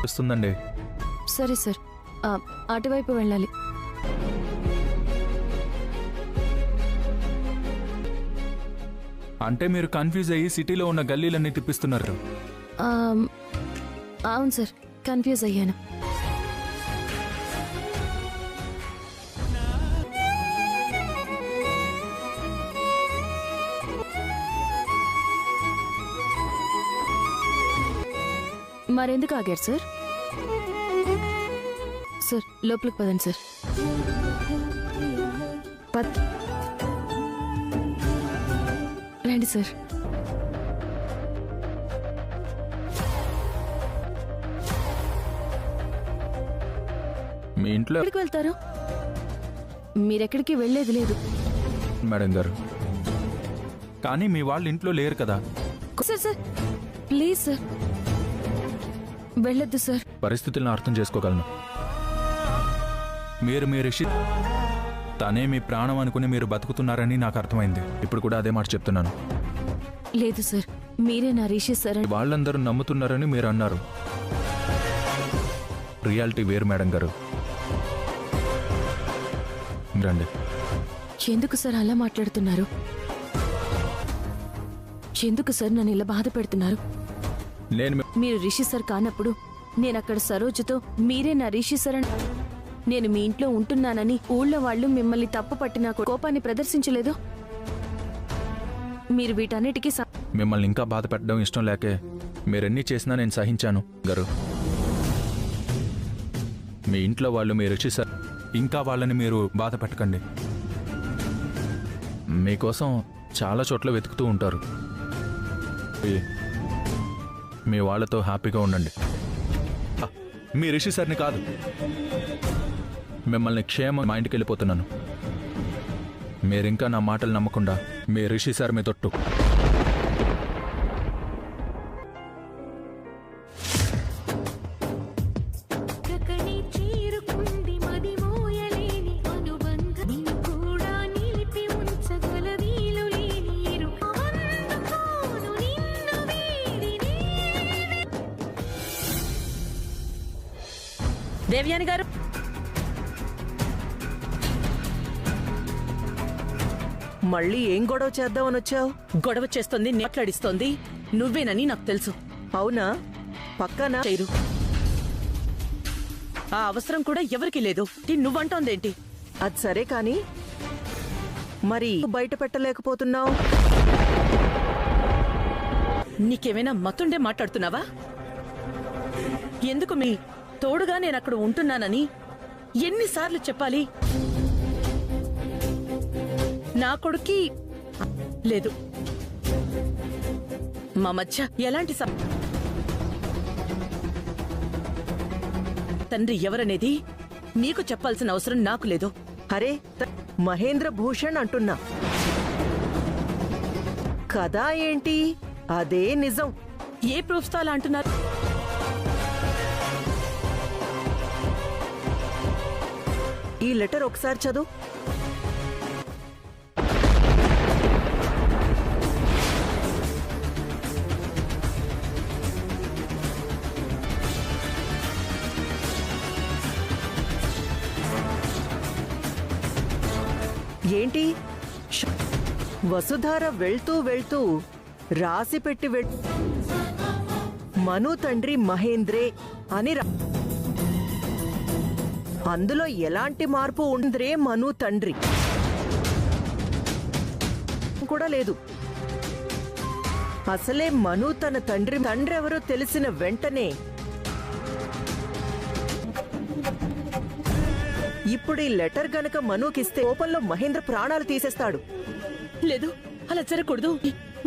వస్తుందండి. సరే సార్, అటువైపు వెళ్ళాలి. అంటే మీరు కన్ఫ్యూజ్ అయ్యి సిటీలో ఉన్న గల్లీలన్నీ తిప్పిస్తున్నారు. అవును సార్, కన్ఫ్యూజ్ అయ్యాను. మరెందుకు ఆగారు సార్? సార్ లోపలికి పదండి సార్. రండి సార్. మీ ఇంట్లో ఎక్కడికి వెళ్తారు? మీరెక్కడికి వెళ్ళేది లేదు మేడం గారు. కానీ మీ వాళ్ళు ఇంట్లో లేరు కదా. సార్ సార్ ప్లీజ్ సార్, వెళ్ళొద్దు సార్. పరిస్థితులను అర్థం చేసుకోగలను. మీరు మీ రిషి తనే మీ ప్రాణం అనుకుని మీరు బతుకుతున్నారని నాకు అర్థమైంది. ఇప్పుడు కూడా అదే మాట చెప్తున్నాను. లేదు సార్, మీరే నా రిషి సార్. వాళ్ళందరూ నమ్ముతున్నారని మీరు అన్నారు. రియాలిటీ వేరు మేడం గారు. రండి. ఎందుకు సార్ అలా మాట్లాడుతున్నారు? ఎందుకు సార్ నన్ను ఇలా బాధ పెడుతున్నారు? మీరు రిషి సార్ కానప్పుడు నేను అక్కడ సరోజతో మీరే నా రిషి సార్ అని నేను మీ ఇంట్లో ఉంటున్నానని ఊళ్ళో వాళ్ళు మిమ్మల్ని తప్పు పట్టిన కోపాన్ని ప్రదర్శించలేదు. మీరు వీటన్నిటికీ మిమ్మల్ని ఇంకా బాధ పెట్టడం ఇష్టం లేకే మీరెన్ని చేసినా నేను సహించాను గారు. మీ ఇంట్లో వాళ్ళు మీ రిషి సార్, ఇంకా వాళ్ళని మీరు బాధ పెట్టకండి. మీకోసం చాలా చోట్ల వెతుకుతూ ఉంటారు. మీ వాళ్ళతో హ్యాపీగా ఉండండి. మీ రిషి సార్ని కాదు, మిమ్మల్ని క్షేమం మా ఇంటికి వెళ్ళిపోతున్నాను. మీరింకా నా మాటలు నమ్మకుండా మీ రిషి సార్ మీ తొట్టు. దేవ్యాని గారు, మళ్ళీ ఏం గొడవ చేద్దామని వచ్చావు? గొడవ చేస్తుంది, మాట్లాడిస్తోంది నువ్వేనని నాకు తెలుసు. అవునా? పక్కన చేయరు. ఆ అవసరం కూడా ఎవరికి లేదు. నువ్వంటోందేంటి? అది సరే కాని మరి బయట పెట్టలేకపోతున్నావు? నీకేమైనా మతుండే మాట్లాడుతున్నావా? ఎందుకు మీ తోడుగా నేను అక్కడ ఉంటున్నానని ఎన్నిసార్లు చెప్పాలి? నా కొడుక్కి లేదు. మా మధ్య ఎలాంటి తండ్రి ఎవరనేది నీకు చెప్పాల్సిన అవసరం నాకు లేదు. అరే మహేంద్ర భూషణ్ అంటున్నా కదా, ఏంటి అదే నిజం? ఏ ప్రూఫ్స్ తో అలా అంటున్నారు? ఈ లెటర్ ఒకసారి చదువు. ఏంటి? వసుధార వెళ్తూ వెళ్తూ రాసి పెట్టి మను తండ్రి మహేంద్రే అని అందులో ఎలాంటి మార్పు ఉంద్రే మను తండ్రి కూడా లేదు. అసలే మను తన తండ్రి ఎవరో తెలిసిన వెంటనే ఇప్పుడు ఈ లెటర్ గనక మనుకిస్తే కోపంలో మహేంద్ర ప్రాణాలు తీసేస్తాడు. లేదు, అలా జరగకూడదు.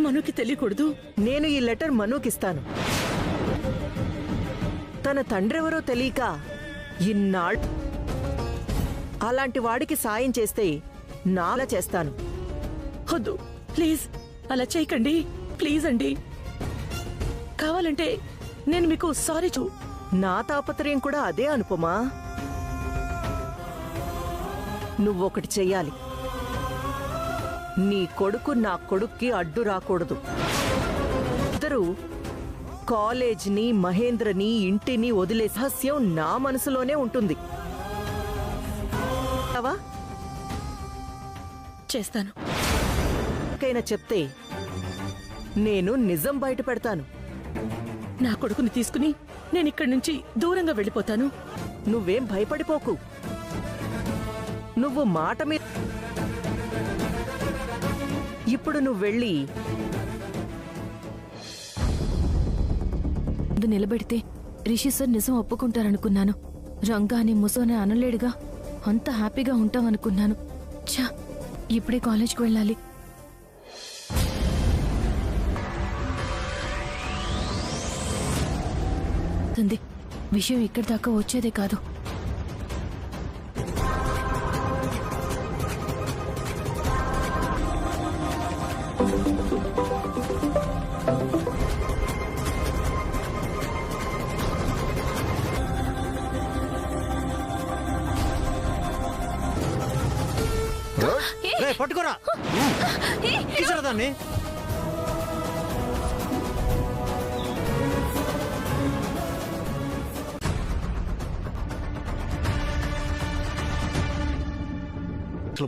మనుకి తెలియకూడదు. నేను ఈ లెటర్ మనుకిస్తాను. తన తండ్రెవరో తెలియక ఇన్నాళ్ళు అలాంటి వాడికి సాయం చేస్తే నాలా చేస్తాను. వద్దు, ప్లీజ్ అలా చేయకండి. ప్లీజ్ అండి, కావాలంటే నేను మీకు సారీ నా తాపత్రయం కూడా అదే అనుపమా. నువ్వొకటి చెయ్యాలి. నీ కొడుకు నా కొడుక్కి అడ్డు రాకూడదు. ఇద్దరు కాలేజ్ని, మహేంద్రని, ఇంటిని వదిలే రహస్యం నా మనసులోనే ఉంటుంది. అవా? చేస్తాను. ఎవరికైనా చెప్తే నేను నిజం బయట పెడతాను. నా కొడుకుని తీసుకుని నేను ఇక్కడి నుంచి దూరంగా వెళ్ళిపోతాను. నువ్వేం భయపడిపోకు. నువ్వు మాట మీద ఇప్పుడు నువ్వు వెళ్ళి ముందు నిలబెడితే రిషి సార్ నిజం ఒప్పుకుంటారనుకున్నాను. రంగా అని ముసోనే అనలేడుగా. అంత హ్యాపీగా ఉంటాం అనుకున్నాను. ఛా, ఇప్పుడే కాలేజ్కి వెళ్ళాలి. విషయం ఇక్కడి దాకా వచ్చేదే కాదు. పట్టుకోరా దాన్ని.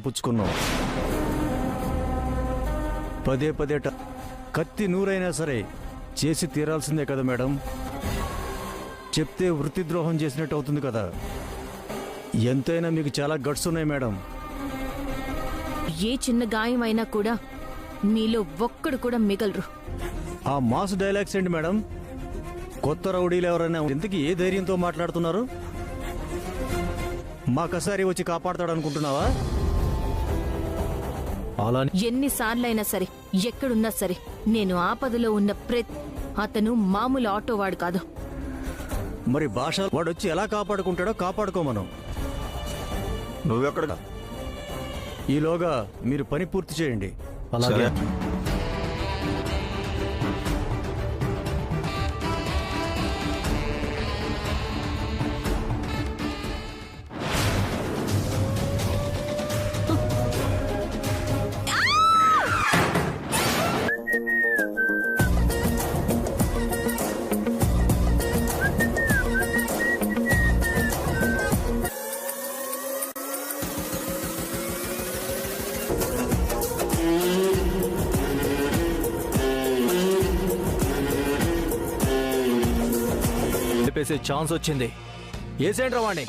పుచ్చుకున్నావు పదే పదే కత్తి నూరైనా సరే చేసి తీరాల్సిందే కదా మేడం. చెప్తే వృత్తిద్రోహం చేసినట్టు అవుతుంది కదా. ఎంతైనా మీకు చాలా గట్స్ ఉన్నాయి మేడం. ఏ చిన్న గాయం అయినా కూడా మీలో ఒక్కడు కూడా మిగలరు. ఆ మాస్ డైలాగ్స్ ఏంటి మేడం? కొత్త రౌడీలు ఎవరైనా ఎందుకు ఏ ధైర్యంతో మాట్లాడుతున్నారు? మాకసారి వచ్చి కాపాడతాడనుకుంటున్నావా? అలా ఎన్నిసార్లైనా సరే, ఎక్కడున్నా సరే, నేను ఆపదలో ఉన్న అతను మామూలు ఆటోవాడు కాదు. మరి భాష వాడొచ్చి ఎలా కాపాడుకుంటాడో కాపాడుకోమను. నువ్వెక్కడ? ఈలోగా మీరు పని పూర్తి చేయండి. అలాగే. ఛాన్స్ వచ్చింది. ఏసేంట్రా వాణ్ణి.